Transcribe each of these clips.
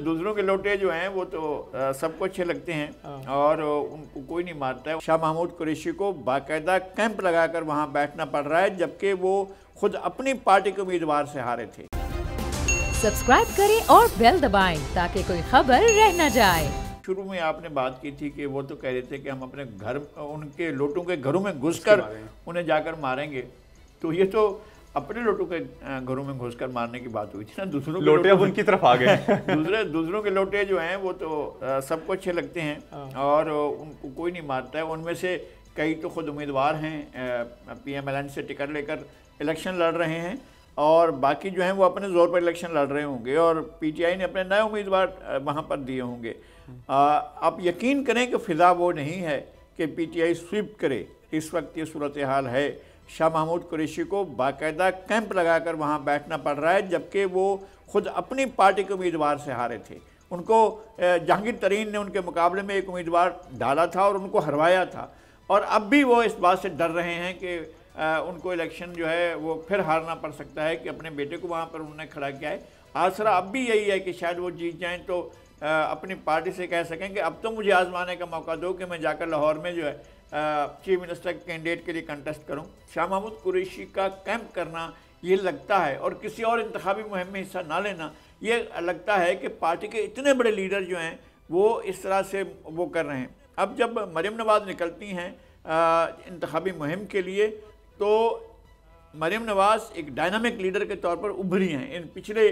दूसरों के लौटे जो हैं वो तो सबको अच्छे लगते हैं और उनको कोई नहीं मारता है। शाह महमूद कुरैशी को बाकायदा कैंप लगाकर वहां बैठना पड़ रहा है, जबकि वो खुद अपनी पार्टी के उम्मीदवार से हारे थे। सब्सक्राइब करें और बेल दबाएं ताकि कोई खबर रह न जाए। शुरू में आपने बात की थी कि वो तो कह रहे थे कि हम अपने घर उनके लोटों के घरों में घुसकर उन्हें जाकर मारेंगे, तो ये तो अपने लोटों के घरों में घुसकर मारने की बात हुई थी ना। दूसरों के लोटे अब उनकी तरफ आ गए। दूसरों के लोटे जो हैं वो तो सबको अच्छे लगते हैं और उनको कोई नहीं मारता है। उनमें से कई तो खुद उम्मीदवार हैं, PMLN से टिकट लेकर इलेक्शन लड़ रहे हैं और बाकी जो हैं वो अपने ज़ोर पर इलेक्शन लड़ रहे होंगे और PTI ने अपने नए उम्मीदवार वहाँ पर दिए होंगे। आप यकीन करें कि फ़िज़ा वो नहीं है कि PTI स्वीप करे। इस वक्त ये सूरत हाल है। शाह महमूद कुरैशी को बाकायदा कैंप लगाकर वहाँ बैठना पड़ रहा है, जबकि वो खुद अपनी पार्टी के उम्मीदवार से हारे थे। उनको जहांगीर तरीन ने उनके मुकाबले में एक उम्मीदवार डाला था और उनको हरवाया था, और अब भी वो इस बात से डर रहे हैं कि उनको इलेक्शन जो है वो फिर हारना पड़ सकता है कि अपने बेटे को वहाँ पर उन्होंने खड़ा किया है। आसरा अब भी यही है कि शायद वो जीत जाएँ तो अपनी पार्टी से कह सकें कि अब तो मुझे आजमाने का मौका दो कि मैं जाकर लाहौर में जो है चीफ मिनिस्टर कैंडिडेट के लिए कंटेस्ट करूं। शाह महमूद कुरैशी का कैंप करना ये लगता है, और किसी और इंतखाबी मुहिम में हिस्सा ना लेना, ये लगता है कि पार्टी के इतने बड़े लीडर जो हैं वो इस तरह से वो कर रहे हैं। अब जब मरियम नवाज़ निकलती हैं इंतखाबी मुहिम के लिए, तो मरियम नवाज़ एक डायनामिक लीडर के तौर पर उभरी हैं। इन पिछले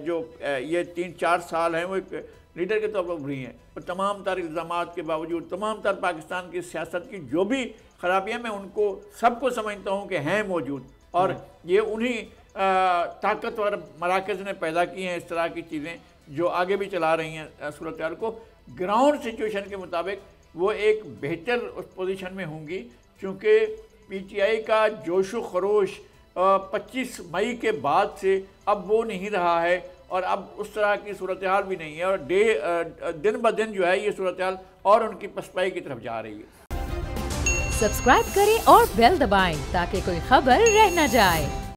जो ये 3-4 साल हैं वो एक लीडर के तौर पर उभरी हैं, और तमाम तर इल्ज़ामात के बावजूद, तमाम तर पाकिस्तान की सियासत की जो भी खराबियाँ मैं उनको सबको समझता हूँ कि हैं मौजूद, और ये उन्हीं ताकतवर मराकज़ ने पैदा की हैं इस तरह की चीज़ें जो आगे भी चला रही हैं सूरत हाल को। ग्राउंड सिचुएशन के मुताबिक वो एक बेहतर उस पोजीशन में होंगी, क्योंकि PTI का जोश व खरोश 25 मई के बाद से अब वो नहीं रहा है, और अब उस तरह की सूरत हाल भी नहीं है, और दिन ब दिन जो है ये सूरत हाल और उनकी पसपाई की तरफ जा रही है। सब्सक्राइब करें और बेल दबाएं ताकि कोई खबर रह न जाए।